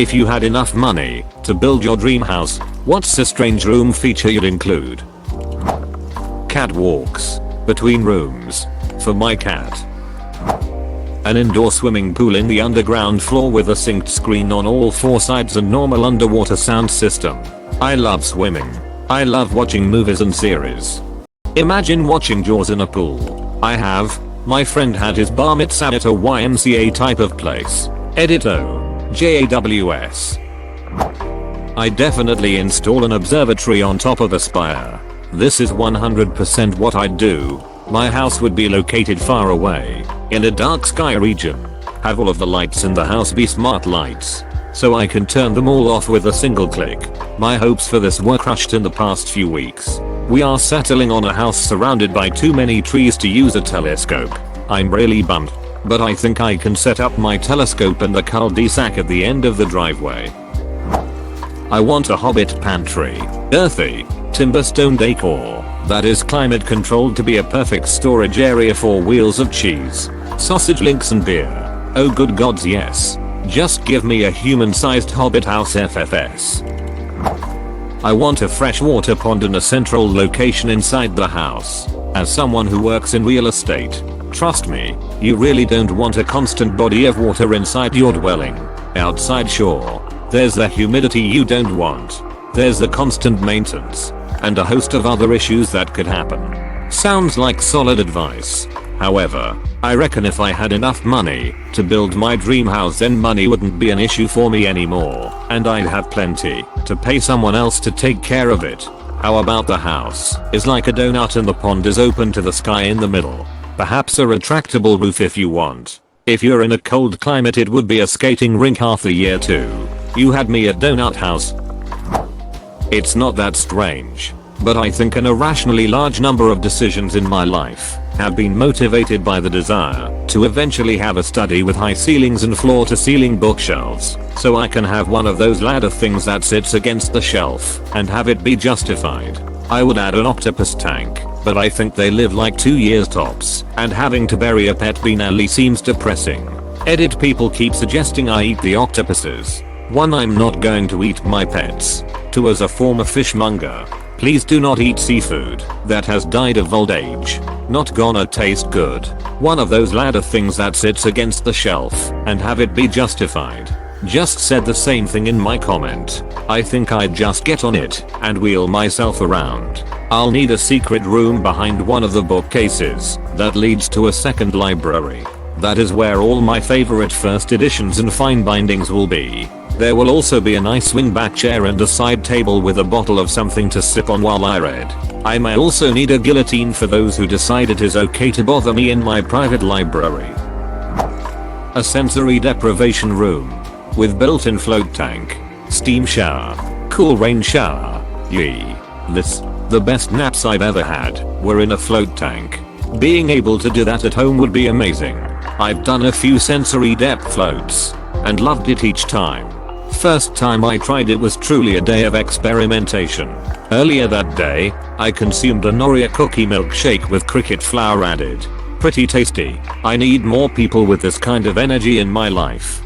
If you had enough money to build your dream house, what's a strange room feature you'd include? Catwalks between rooms for my cat. An indoor swimming pool in the underground floor with a synced screen on all 4 sides and normal underwater sound system. I love swimming. I love watching movies and series. Imagine watching Jaws in a pool. My friend had his bar mitzvah at a YMCA type of place. Edit JAWS. I definitely install an observatory on top of a spire. This is 100% what I'd do. My house would be located far away, in a dark sky region. Have all of the lights in the house be smart lights, so I can turn them all off with a single click. My hopes for this were crushed in the past few weeks. We are settling on a house surrounded by too many trees to use a telescope. I'm really bummed, but I think I can set up my telescope in the cul-de-sac at the end of the driveway. I want a hobbit pantry, earthy, timber stone decor, that is climate controlled to be a perfect storage area for wheels of cheese, sausage links and beer. Oh good gods yes. Just give me a human-sized hobbit house FFS. I want a freshwater pond in a central location inside the house. As someone who works in real estate, trust me, you really don't want a constant body of water inside your dwelling. Outside sure, there's the humidity you don't want. There's the constant maintenance, and a host of other issues that could happen. Sounds like solid advice. However, I reckon if I had enough money to build my dream house, then money wouldn't be an issue for me anymore, and I'd have plenty to pay someone else to take care of it. How about the house is like a donut and the pond is open to the sky in the middle? Perhaps a retractable roof if you want. If you're in a cold climate, it would be a skating rink half the year too. You had me at donut house. It's not that strange, but I think an irrationally large number of decisions in my life have been motivated by the desire to eventually have a study with high ceilings and floor to ceiling bookshelves, so I can have one of those ladder things that sits against the shelf and have it be justified. I would add an octopus tank, but I think they live like 2 years tops, and having to bury a pet binally seems depressing. Edit people keep suggesting I eat the octopuses. 1. I'm not going to eat my pets. 2. As a former fishmonger, please do not eat seafood that has died of old age. Not gonna taste good. One of those ladder things that sits against the shelf and have it be justified. Just said the same thing in my comment. I think I'd just get on it and wheel myself around. I'll need a secret room behind one of the bookcases that leads to a second library. That is where all my favorite first editions and fine bindings will be. There will also be a nice swing-back chair and a side table with a bottle of something to sip on while I read. I may also need a guillotine for those who decide it is okay to bother me in my private library. A sensory deprivation room with built-in float tank, steam shower, cool rain shower. Yee. The best naps I've ever had were in a float tank. Being able to do that at home would be amazing. I've done a few sensory depth floats and loved it each time. First time I tried it was truly a day of experimentation. Earlier that day, I consumed a Noria cookie milkshake with cricket flour added. Pretty tasty. I need more people with this kind of energy in my life.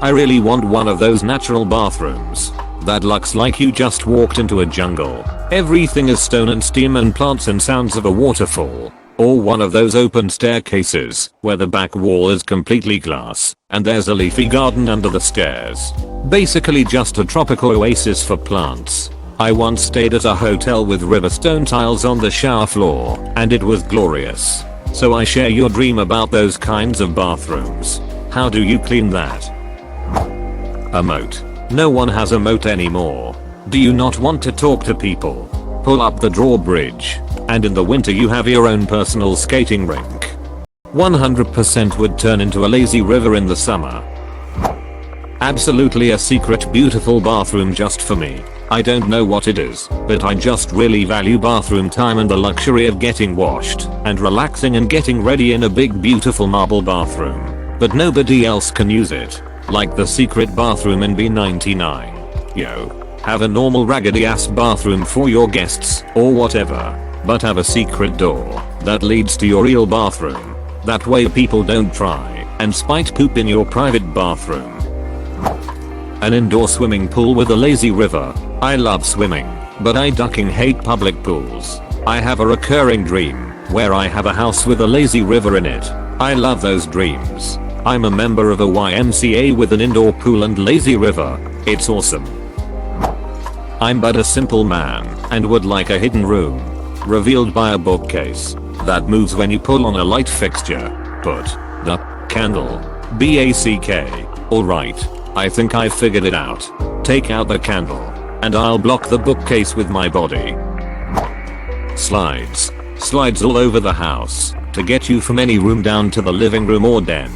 I really want one of those natural bathrooms that looks like you just walked into a jungle. Everything is stone and steam and plants and sounds of a waterfall. Or one of those open staircases where the back wall is completely glass and there's a leafy garden under the stairs. Basically just a tropical oasis for plants. I once stayed at a hotel with riverstone tiles on the shower floor and it was glorious. So I share your dream about those kinds of bathrooms. How do you clean that? A moat. No one has a moat anymore. Do you not want to talk to people? Pull up the drawbridge. And in the winter you have your own personal skating rink. 100% would turn into a lazy river in the summer. Absolutely a secret beautiful bathroom just for me. I don't know what it is, but I just really value bathroom time and the luxury of getting washed and relaxing and getting ready in a big beautiful marble bathroom. But nobody else can use it. Like the secret bathroom in B99. Yo. Have a normal raggedy ass bathroom for your guests or whatever, but have a secret door that leads to your real bathroom. That way people don't try and spite poop in your private bathroom. An indoor swimming pool with a lazy river. I love swimming, but I ducking hate public pools. I have a recurring dream where I have a house with a lazy river in it. I love those dreams. I'm a member of a YMCA with an indoor pool and lazy river. It's awesome. I'm but a simple man and would like a hidden room. Revealed by a bookcase that moves when you pull on a light fixture. Put the candle. BACK. Alright. I think I figured it out. Take out the candle and I'll block the bookcase with my body. Slides. Slides all over the house to get you from any room down to the living room or den.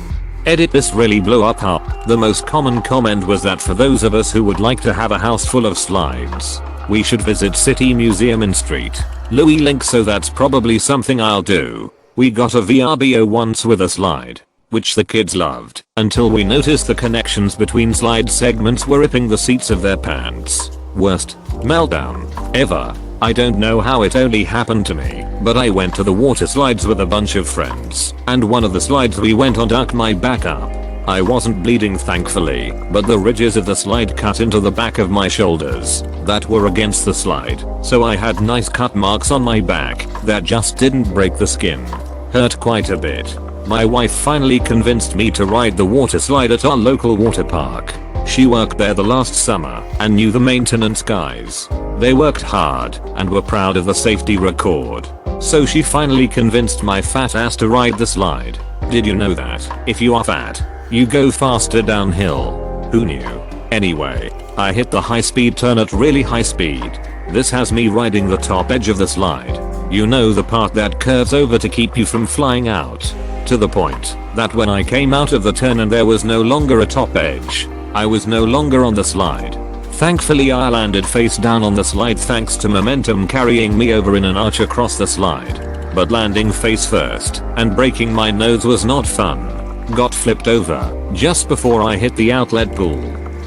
Edit, this really blew up. The most common comment was that for those of us who would like to have a house full of slides, we should visit City Museum in Street Louis link, so that's probably something I'll do. We got a VRBO once with a slide, which the kids loved, until we noticed the connections between slide segments were ripping the seats of their pants. Worst meltdown ever. I don't know how it only happened to me, but I went to the water slides with a bunch of friends, and one of the slides we went on ducked my back up. I wasn't bleeding thankfully, but the ridges of the slide cut into the back of my shoulders that were against the slide, so I had nice cut marks on my back that just didn't break the skin. Hurt quite a bit. My wife finally convinced me to ride the water slide at our local water park. She worked there the last summer and knew the maintenance guys. They worked hard and were proud of the safety record. So she finally convinced my fat ass to ride the slide. Did you know that if you are fat, you go faster downhill? Who knew? Anyway, I hit the high speed turn at really high speed. This has me riding the top edge of the slide. You know, the part that curves over to keep you from flying out. To the point that when I came out of the turn and there was no longer a top edge, I was no longer on the slide. Thankfully I landed face down on the slide thanks to momentum carrying me over in an arch across the slide. But landing face first and breaking my nose was not fun. Got flipped over just before I hit the outlet pool.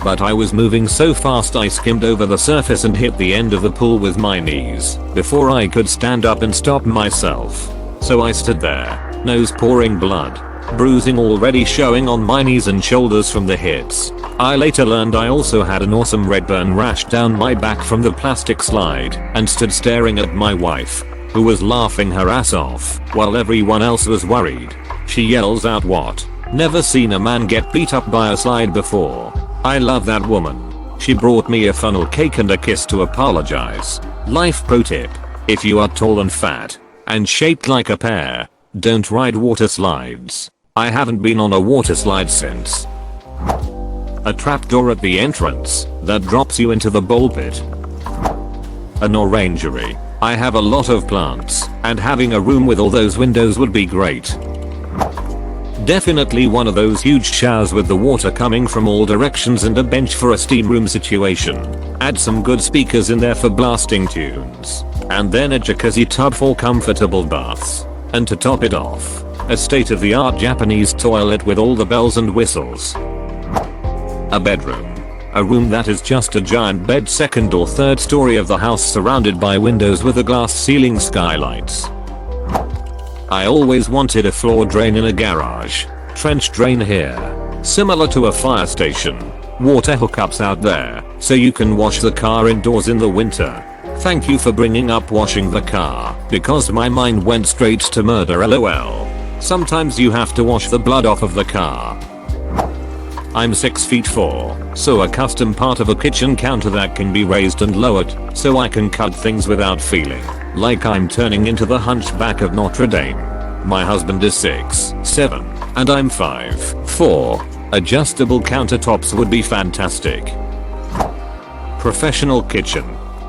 But I was moving so fast I skimmed over the surface and hit the end of the pool with my knees before I could stand up and stop myself. So I stood there, nose pouring blood, bruising already showing on my knees and shoulders from the hits. I later learned I also had an awesome red burn rash down my back from the plastic slide and stood staring at my wife, who was laughing her ass off while everyone else was worried. She yells out, "What? Never seen a man get beat up by a slide before." I love that woman. She brought me a funnel cake and a kiss to apologize. Life pro tip: if you are tall and fat and shaped like a pear, don't ride water slides. I haven't been on a water slide since. A trapdoor at the entrance that drops you into the bowl pit. An orangery. I have a lot of plants, and having a room with all those windows would be great. Definitely one of those huge showers with the water coming from all directions and a bench for a steam room situation. Add some good speakers in there for blasting tunes. And then a jacuzzi tub for comfortable baths. And to top it off, a state-of-the-art Japanese toilet with all the bells and whistles. A bedroom. A room that is just a giant bed, second or third story of the house, surrounded by windows with a glass ceiling skylights. I always wanted a floor drain in a garage. Trench drain here. Similar to a fire station. Water hookups out there, so you can wash the car indoors in the winter. Thank you for bringing up washing the car, because my mind went straight to murder, lol. Sometimes you have to wash the blood off of the car. I'm 6'4", so a custom part of a kitchen counter that can be raised and lowered, so I can cut things without feeling like I'm turning into the Hunchback of Notre Dame. My husband is 6'7", and I'm 5'4". Adjustable countertops would be fantastic. Professional kitchen.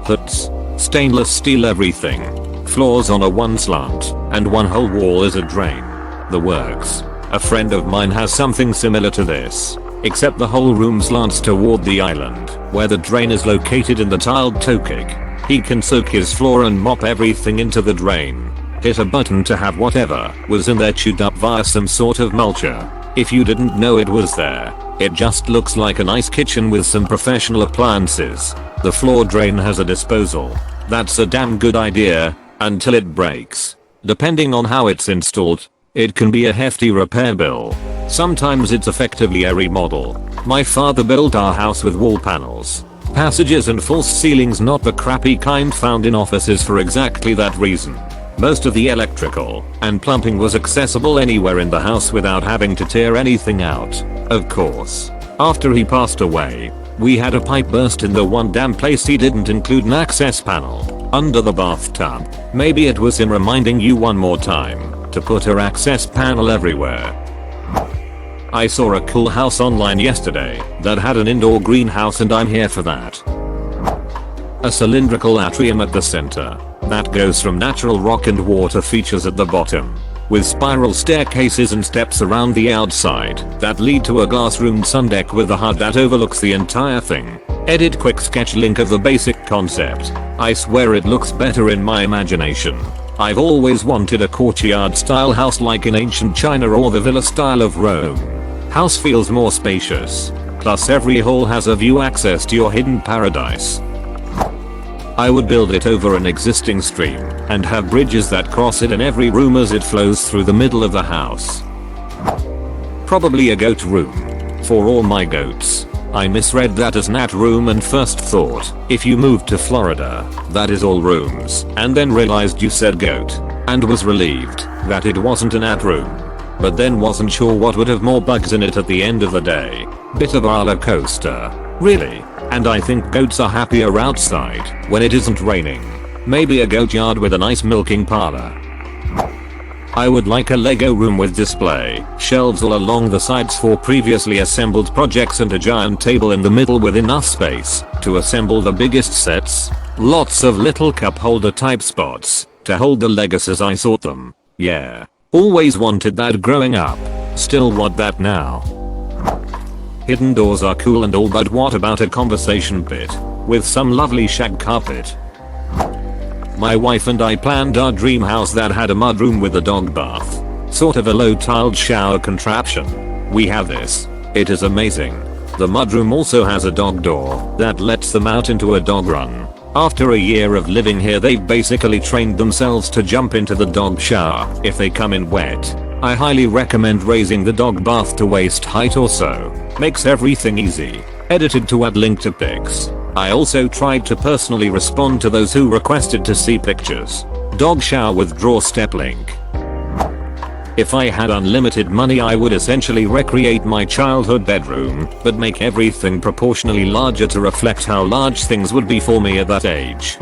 Hoods. Stainless steel everything. Floors on a one slant, and one whole wall is a drain. The works. A friend of mine has something similar to this, except the whole room slants toward the island, where the drain is located in the tiled tokig. He can soak his floor and mop everything into the drain. Hit a button to have whatever was in there chewed up via some sort of mulcher. If you didn't know it was there, it just looks like a nice kitchen with some professional appliances. The floor drain has a disposal. That's a damn good idea, until it breaks. Depending on how it's installed, It can be a hefty repair bill. Sometimes it's effectively a remodel. My father built our house with wall panels, passages and false ceilings, not the crappy kind found in offices, for exactly that reason. Most of the electrical and plumbing was accessible anywhere in the house without having to tear anything out. Of course, after he passed away, we had a pipe burst in the one damn place he didn't include an access panel under the bathtub. Maybe it was him reminding you one more time to put her access panel everywhere. I saw a cool house online yesterday that had an indoor greenhouse, and I'm here for that. A cylindrical atrium at the center that goes from natural rock and water features at the bottom, with spiral staircases and steps around the outside that lead to a glass-roomed sun deck with a HUD that overlooks the entire thing. Edit quick sketch link of the basic concept. I swear it looks better in my imagination. I've always wanted a courtyard style house like in ancient China or the villa style of Rome. House feels more spacious, plus every hall has a view access to your hidden paradise. I would build it over an existing stream and have bridges that cross it in every room as it flows through the middle of the house. Probably a goat room for all my goats. I misread that as nat room and first thought, if you moved to Florida, that is all rooms, and then realized you said goat and was relieved that it wasn't a nat room, but then wasn't sure what would have more bugs in it at the end of the day. Bit of a roller coaster, really. And I think goats are happier outside when it isn't raining. Maybe a goat yard with a nice milking parlor. I would like a Lego room with display shelves all along the sides for previously assembled projects and a giant table in the middle with enough space to assemble the biggest sets. Lots of little cup holder type spots to hold the Legos as I sort them. Yeah. Always wanted that growing up. Still want that now. Hidden doors are cool and all, but what about a conversation pit with some lovely shag carpet? My wife and I planned our dream house that had a mudroom with a dog bath. Sort of a low tiled shower contraption. We have this. It is amazing. The mudroom also has a dog door that lets them out into a dog run. After a year of living here, they've basically trained themselves to jump into the dog shower if they come in wet. I highly recommend raising the dog bath to waist height or so. Makes everything easy. Edited to add link to pics. I also tried to personally respond to those who requested to see pictures. Dog shower with draw step link. If I had unlimited money, I would essentially recreate my childhood bedroom, but make everything proportionally larger to reflect how large things would be for me at that age.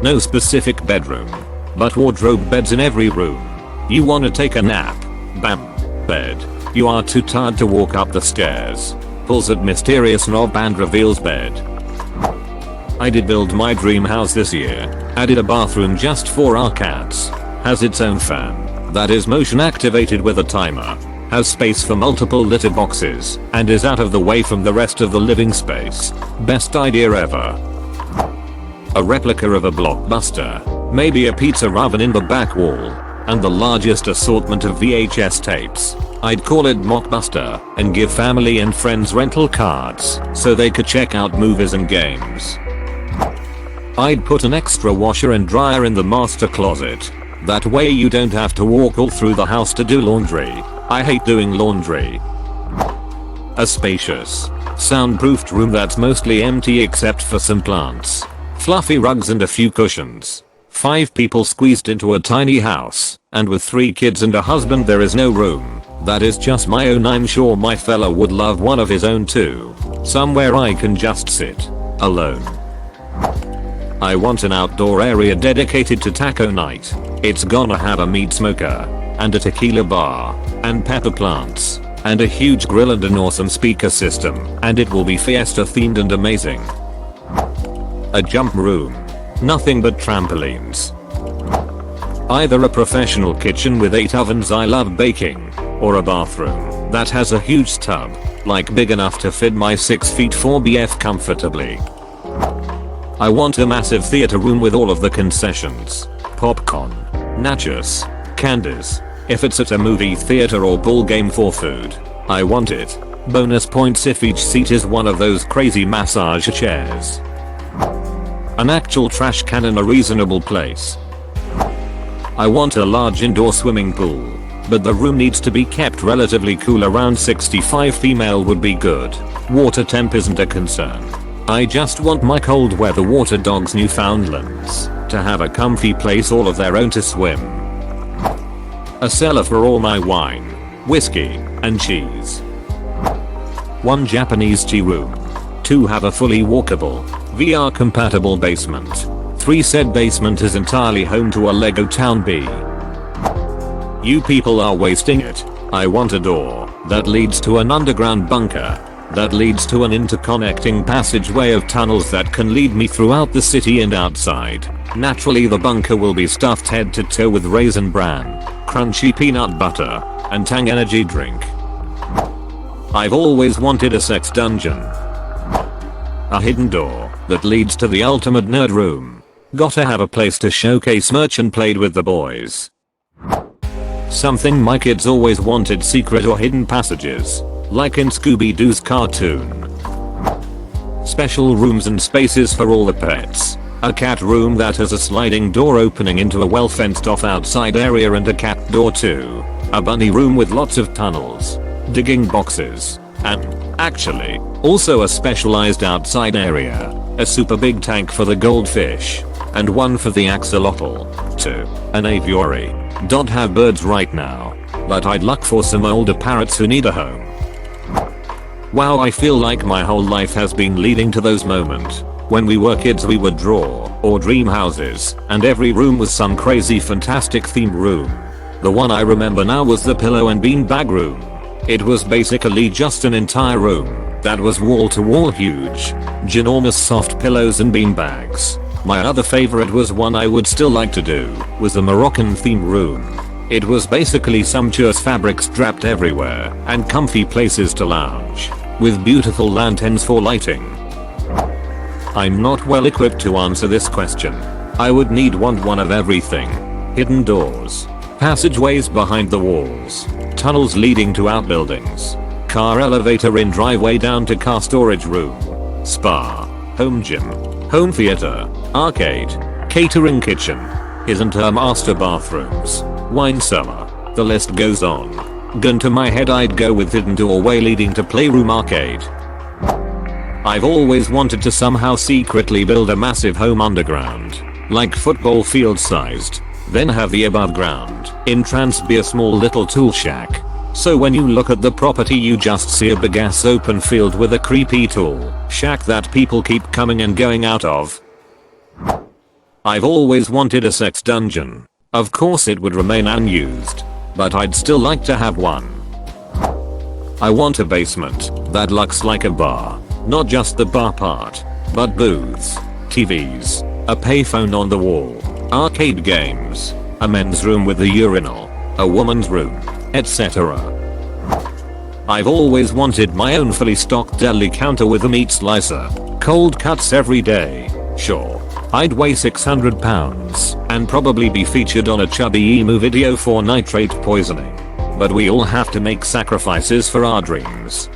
No specific bedroom, but wardrobe beds in every room. You wanna take a nap? Bam. Bed. You are too tired to walk up the stairs. Pulls at mysterious knob and reveals bed. I did build my dream house this year. Added a bathroom just for our cats. Has its own fan that is motion activated with a timer. Has space for multiple litter boxes and is out of the way from the rest of the living space. Best idea ever. A replica of a Blockbuster. Maybe a pizza oven in the back wall. And the largest assortment of VHS tapes. I'd call it Mockbuster and give family and friends rental cards so they could check out movies and games. I'd put an extra washer and dryer in the master closet. That way you don't have to walk all through the house to do laundry. I hate doing laundry. A spacious, soundproofed room that's mostly empty except for some plants, fluffy rugs and a few cushions. 5 people squeezed into a tiny house, and with 3 kids and a husband there is no room. That is just my own. I'm sure my fella would love one of his own too. Somewhere I can just sit alone. I want an outdoor area dedicated to taco night. It's gonna have a meat smoker, and a tequila bar, and pepper plants, and a huge grill and an awesome speaker system, and it will be fiesta themed and amazing. A jump room. Nothing but trampolines. Either a professional kitchen with 8 ovens, I love baking, or a bathroom that has a huge tub, like big enough to fit my 6'4" BF comfortably. I want a massive theater room with all of the concessions, popcorn, nachos, candies. If it's at a movie theater or ball game for food, I want it. Bonus points if each seat is one of those crazy massage chairs. An actual trash can in a reasonable place. I want a large indoor swimming pool, but the room needs to be kept relatively cool. Around 65 female would be good. Water temp isn't a concern. I just want my cold weather water dogs Newfoundlands to have a comfy place all of their own to swim. A cellar for all my wine, whiskey, and cheese. 1 Japanese tea room. 2 have a fully walkable, VR compatible basement. 3 said basement is entirely home to a Lego Town B. You people are wasting it. I want a door that leads to an underground bunker, that leads to an interconnecting passageway of tunnels that can lead me throughout the city and outside. Naturally the bunker will be stuffed head to toe with Raisin Bran, crunchy peanut butter, and Tang energy drink. I've always wanted a sex dungeon. A hidden door that leads to the ultimate nerd room. Gotta have a place to showcase merch and played with the boys. Something my kids always wanted: secret or hidden passages, like in Scooby-Doo's cartoon. Special rooms and spaces for all the pets. A cat room that has a sliding door opening into a well fenced off outside area and a cat door too. A bunny room with lots of tunnels, digging boxes, and, actually, also a specialized outside area. A super big tank for the goldfish, and one for the axolotl. 2. An aviary. Don't have birds right now, but I'd look for some older parrots who need a home. Wow, I feel like my whole life has been leading to those moments. When we were kids we would draw, or dream houses, and every room was some crazy fantastic themed room. The one I remember now was the pillow and beanbag room. It was basically just an entire room that was wall to wall huge, ginormous soft pillows and beanbags. My other favorite was one I would still like to do, was the Moroccan theme room. It was basically sumptuous fabrics draped everywhere and comfy places to lounge, with beautiful lanterns for lighting. I'm not well equipped to answer this question. I would want one of everything. Hidden doors, passageways behind the walls, tunnels leading to outbuildings, car elevator in driveway down to car storage room, spa, home gym, home theater, arcade, catering kitchen, isn't master bathrooms, wine cellar, the list goes on. Gun to my head I'd go with hidden doorway leading to playroom arcade. I've always wanted to somehow secretly build a massive home underground, like football field sized, then have the above ground entrance be a small little tool shack. So when you look at the property you just see a big ass open field with a creepy tool shack that people keep coming and going out of. I've always wanted a sex dungeon. Of course it would remain unused, but I'd still like to have one. I want a basement that looks like a bar, not just the bar part, but booths, TVs, a payphone on the wall, arcade games, a men's room with a urinal, a woman's room, etc. I've always wanted my own fully stocked deli counter with a meat slicer, cold cuts every day. Sure, I'd weigh 600 pounds and probably be featured on a chubby emu video for nitrate poisoning. But we all have to make sacrifices for our dreams.